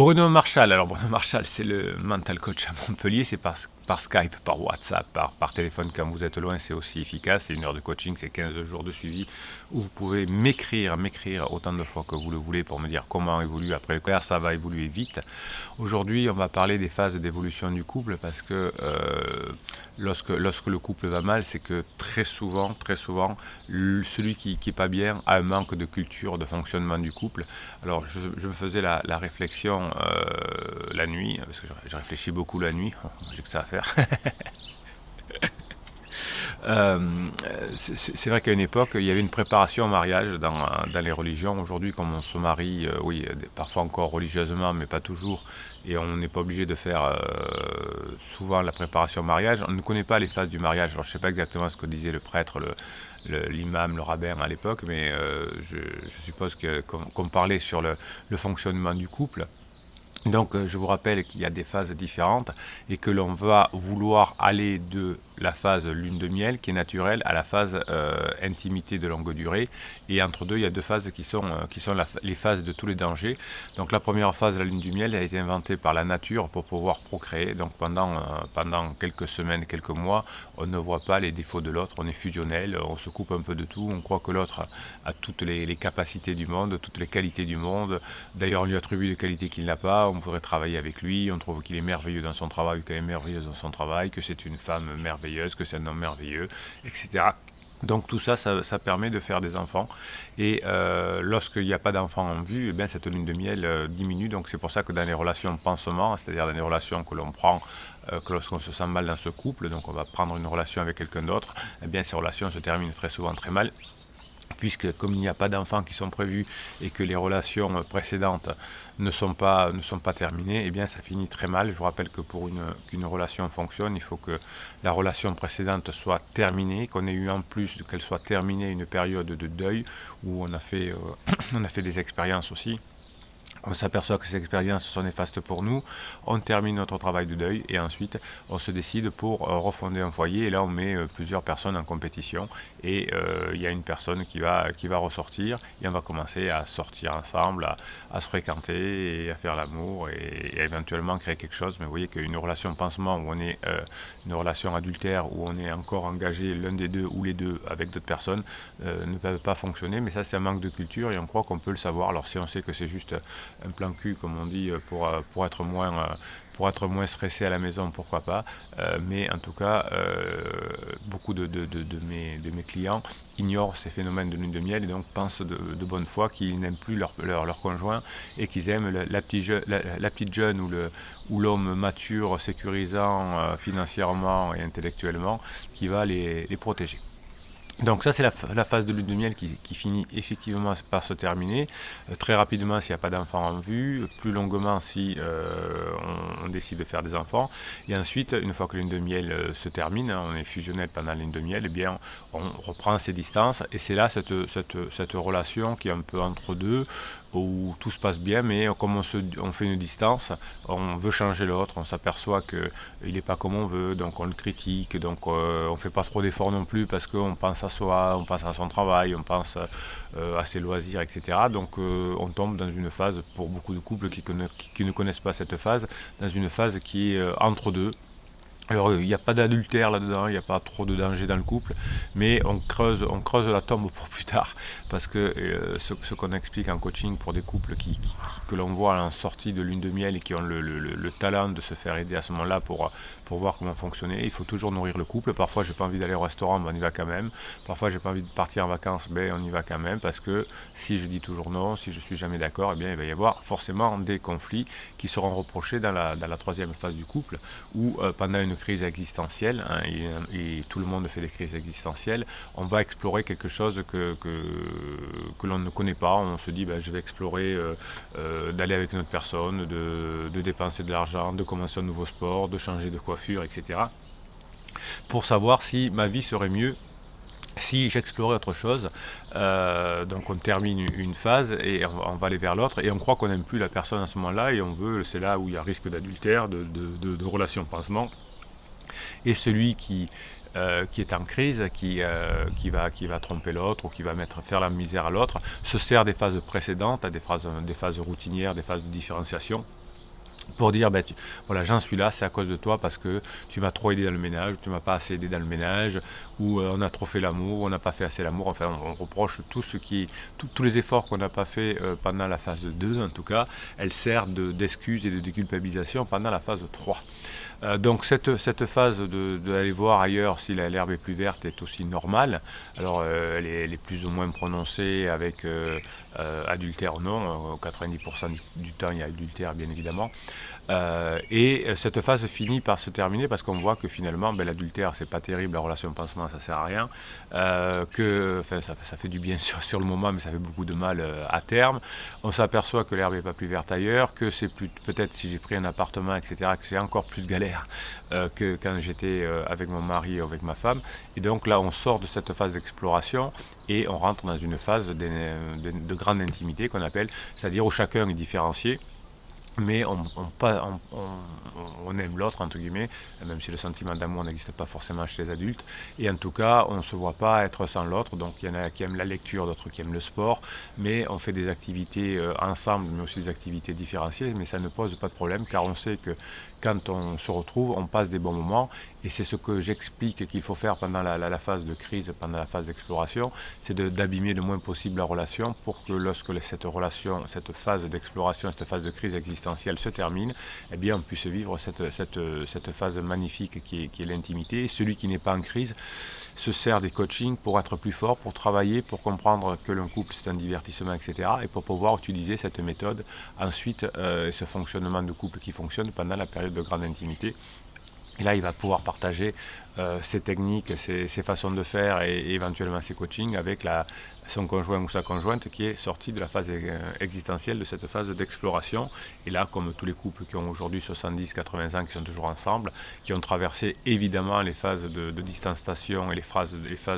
Bruno Marchal, alors Bruno Marchal, c'est le mental coach à Montpellier, c'est par Skype, par WhatsApp, par téléphone quand vous êtes loin, c'est aussi efficace. C'est 1 heure de coaching, c'est 15 jours de suivi où vous pouvez m'écrire autant de fois que vous le voulez pour me dire comment évolue après le coach. Ça va évoluer vite. Aujourd'hui, on va parler des phases d'évolution du couple parce que lorsque le couple va mal, c'est que très souvent, celui qui est pas bien a un manque de culture, de fonctionnement du couple. Alors, je me faisais la réflexion la nuit, parce que je réfléchis beaucoup la nuit, j'ai que ça à faire. C'est vrai qu'à une époque, il y avait une préparation au mariage dans les religions. Aujourd'hui, comme on se marie, oui, parfois encore religieusement, mais pas toujours, et on n'est pas obligé de faire souvent la préparation au mariage. On ne connaît pas les phases du mariage. Alors, je ne sais pas exactement ce que disait le prêtre, l'imam, le rabbin à l'époque, mais je suppose qu'on parlait sur le fonctionnement du couple. Donc je vous rappelle qu'il y a des phases différentes et que l'on va vouloir aller de la phase lune de miel qui est naturelle à la phase intimité de longue durée, et entre deux il y a deux phases qui sont les phases de tous les dangers. Donc la première phase, la lune du miel, a été inventée par la nature pour pouvoir procréer. Donc pendant quelques semaines, quelques mois, on ne voit pas les défauts de l'autre, on est fusionnel, on se coupe un peu de tout, on croit que l'autre a toutes les capacités du monde, toutes les qualités du monde. D'ailleurs on lui attribue des qualités qu'il n'a pas, on voudrait travailler avec lui, on trouve qu'il est merveilleux dans son travail, qu'elle est merveilleuse dans son travail, que c'est une femme merveilleuse, que c'est un homme merveilleux, etc. Donc tout ça, ça permet de faire des enfants. Et lorsqu'il n'y a pas d'enfants en vue, eh bien, cette lune de miel diminue. Donc c'est pour ça que dans les relations pansement, c'est-à-dire dans les relations que l'on prend, que lorsqu'on se sent mal dans ce couple, donc on va prendre une relation avec quelqu'un d'autre, eh bien ces relations se terminent très souvent très mal. Puisque comme il n'y a pas d'enfants qui sont prévus et que les relations précédentes ne sont pas terminées, eh bien ça finit très mal. Je vous rappelle que qu'une relation fonctionne, il faut que la relation précédente soit terminée, qu'on ait eu en plus qu'elle soit terminée une période de deuil où on a fait des expériences aussi. On s'aperçoit que ces expériences sont néfastes pour nous, on termine notre travail de deuil et ensuite on se décide pour refonder un foyer, et là on met plusieurs personnes en compétition, et il y a une personne qui va ressortir, et on va commencer à sortir ensemble, à se fréquenter et à faire l'amour et éventuellement créer quelque chose. Mais vous voyez qu'une relation pansement où on est une relation adultère, où on est encore engagé l'un des deux ou les deux avec d'autres personnes, ne peuvent pas fonctionner. Mais ça, c'est un manque de culture et on croit qu'on peut le savoir. Alors si on sait que c'est juste un plan cul, comme on dit, pour être moins stressé à la maison, pourquoi pas. Mais en tout cas, beaucoup de mes clients ignorent ces phénomènes de lune de miel et donc pensent de bonne foi qu'ils n'aiment plus leur conjoint, et qu'ils aiment la petite jeune ou l'homme mature, sécurisant financièrement et intellectuellement, qui va les protéger. Donc ça, c'est la phase de lune de miel qui finit effectivement par se terminer, très rapidement s'il n'y a pas d'enfants en vue, plus longuement si on décide de faire des enfants. Et ensuite, une fois que la lune de miel se termine, on est fusionnel pendant la lune de miel, eh bien on reprend ses distances, et c'est là cette relation qui est un peu entre deux, où tout se passe bien, mais comme on fait une distance, on veut changer l'autre, on s'aperçoit qu'il n'est pas comme on veut, donc on le critique, donc on ne fait pas trop d'efforts non plus parce qu'on pense à soi, on pense à son travail, on pense à ses loisirs, etc. Donc on tombe dans une phase, pour beaucoup de couples qui ne connaissent pas cette phase, dans une phase qui est entre deux. Alors il n'y a pas d'adultère là-dedans, il n'y a pas trop de danger dans le couple, mais on creuse la tombe pour plus tard, parce que ce qu'on explique en coaching pour des couples que l'on voit en sortie de lune de miel et qui ont le talent de se faire aider à ce moment-là pour voir comment fonctionner, il faut toujours nourrir le couple. Parfois j'ai pas envie d'aller au restaurant, mais on y va quand même. Parfois j'ai pas envie de partir en vacances, mais on y va quand même, parce que si je dis toujours non, si je suis jamais d'accord, eh bien il va y avoir forcément des conflits qui seront reprochés dans la troisième phase du couple, où pendant une crise existentielle, hein, et tout le monde fait des crises existentielles, on va explorer quelque chose que l'on ne connaît pas. On se dit, je vais explorer d'aller avec une autre personne, de dépenser de l'argent, de commencer un nouveau sport, de changer de coiffure, etc. pour savoir si ma vie serait mieux si j'explorais autre chose. Donc on termine une phase et on va aller vers l'autre, et on croit qu'on n'aime plus la personne à ce moment-là, et c'est là où il y a risque d'adultère, de relations pansement. Et celui qui est en crise, qui va tromper l'autre, ou qui va faire la misère à l'autre, se sert des phases précédentes, des phases routinières, des phases de différenciation, pour dire, ben, voilà, j'en suis là, c'est à cause de toi parce que tu m'as trop aidé dans le ménage, tu m'as pas assez aidé dans le ménage, ou on a trop fait l'amour, on n'a pas fait assez l'amour, enfin on reproche tout ce qui, tous les efforts qu'on n'a pas fait pendant la phase 2 en tout cas, elles servent d'excuses et de déculpabilisation pendant la phase 3. Donc cette phase d'aller voir ailleurs si l'herbe est plus verte est aussi normale. Alors elle est plus ou moins prononcée avec adultère ou non, 90% du temps il y a adultère bien évidemment. Et cette phase finit par se terminer parce qu'on voit que finalement ben, l'adultère c'est pas terrible, la relation pansement ça sert à rien, enfin, ça fait du bien sur le moment mais ça fait beaucoup de mal à terme. On s'aperçoit que l'herbe n'est pas plus verte ailleurs, que c'est peut-être si j'ai pris un appartement etc que c'est encore plus galère que quand j'étais avec mon mari ou avec ma femme. Et donc là on sort de cette phase d'exploration et on rentre dans une phase de grande intimité qu'on appelle, c'est-à-dire où chacun est différencié mais on aime l'autre, entre guillemets, même si le sentiment d'amour n'existe pas forcément chez les adultes. Et en tout cas, on ne se voit pas être sans l'autre. Donc il y en a qui aiment la lecture, d'autres qui aiment le sport. Mais on fait des activités ensemble, mais aussi des activités différenciées. Mais ça ne pose pas de problème, car on sait que quand on se retrouve, on passe des bons moments. Et c'est ce que j'explique qu'il faut faire pendant la phase de crise, pendant la phase d'exploration, c'est d'abîmer le moins possible la relation pour que lorsque cette relation, cette phase d'exploration, cette phase de crise existentielle se termine, eh bien on puisse vivre cette phase magnifique qui est l'intimité. Et celui qui n'est pas en crise se sert des coachings pour être plus fort, pour travailler, pour comprendre que le couple c'est un divertissement, etc. Et pour pouvoir utiliser cette méthode ensuite, ce fonctionnement de couple qui fonctionne pendant la période de grande intimité. Et là, il va pouvoir partager ses techniques, ses façons de faire et éventuellement ses coachings avec son conjoint ou sa conjointe qui est sorti de la phase existentielle, de cette phase d'exploration. Et là, comme tous les couples qui ont aujourd'hui 70-80 ans, qui sont toujours ensemble, qui ont traversé évidemment les phases de distanciation et les phases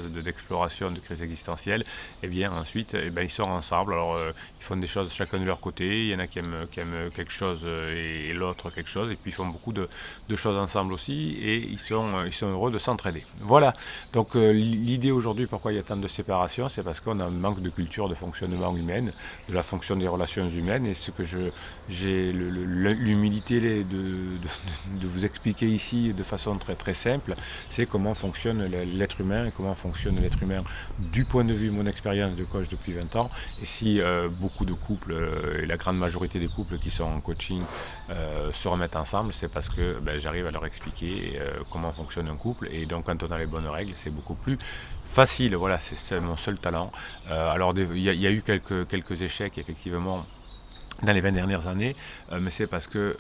d'exploration, de crise existentielle, et bien ensuite, ils sont ensemble. Alors, ils font des choses chacun de leur côté. Il y en a qui aiment quelque chose et l'autre quelque chose. Et puis, ils font beaucoup de choses ensemble aussi. Et ils sont heureux de s'entraider. Voilà. Donc, l'idée aujourd'hui, pourquoi il y a tant de séparation, c'est parce qu'on a un manque de culture de fonctionnement humain, de la fonction des relations humaines. Et ce que j'ai l'humilité de vous expliquer ici de façon très très simple, c'est comment fonctionne l'être humain et comment fonctionne l'être humain du point de vue de mon expérience de coach depuis 20 ans. Et si beaucoup de couples, et la grande majorité des couples qui sont en coaching se remettent ensemble, c'est parce que j'arrive à leur expliquer comment fonctionne un couple. Et donc quand on a les bonnes règles, c'est beaucoup plus facile. Voilà, c'est mon seul talent. Alors il y a eu quelques échecs effectivement dans les 20 dernières années, mais c'est parce que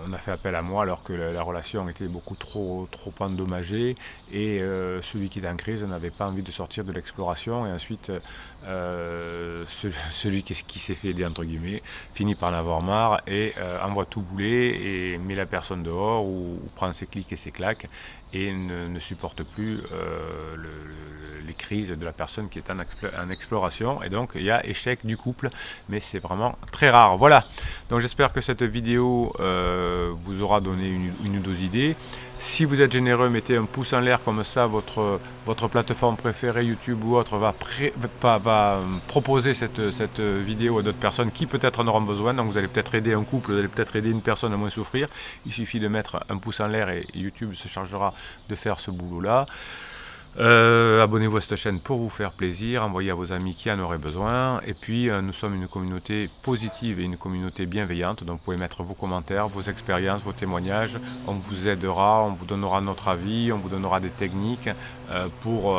on a fait appel à moi alors que la relation était beaucoup trop endommagée et celui qui est en crise n'avait pas envie de sortir de l'exploration et ensuite celui qui s'est fait aider entre guillemets finit par en avoir marre et envoie tout bouler et met la personne dehors ou prend ses clics et ses claques et ne supporte plus les crises de la personne qui est en exploration. Et donc il y a échec du couple, mais c'est vraiment très rare. Voilà, donc j'espère que cette vidéo vous aura donné une ou deux idées. Si vous êtes généreux, mettez un pouce en l'air comme ça, votre plateforme préférée, YouTube ou autre, va proposer cette vidéo à d'autres personnes qui peut-être en auront besoin. Donc vous allez peut-être aider un couple, vous allez peut-être aider une personne à moins souffrir. Il suffit de mettre un pouce en l'air et YouTube se chargera de faire ce boulot-là. Abonnez-vous à cette chaîne pour vous faire plaisir, envoyez à vos amis qui en auraient besoin. Et puis nous sommes une communauté positive et une communauté bienveillante, donc vous pouvez mettre vos commentaires, vos expériences, vos témoignages. On vous aidera, on vous donnera notre avis, on vous donnera des techniques pour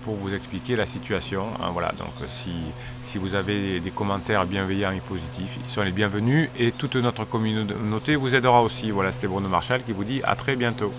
vous expliquer la situation. Voilà, donc si vous avez des commentaires bienveillants et positifs, ils sont les bienvenus et toute notre communauté vous aidera aussi. Voilà, c'était Bruno Marchal qui vous dit à très bientôt.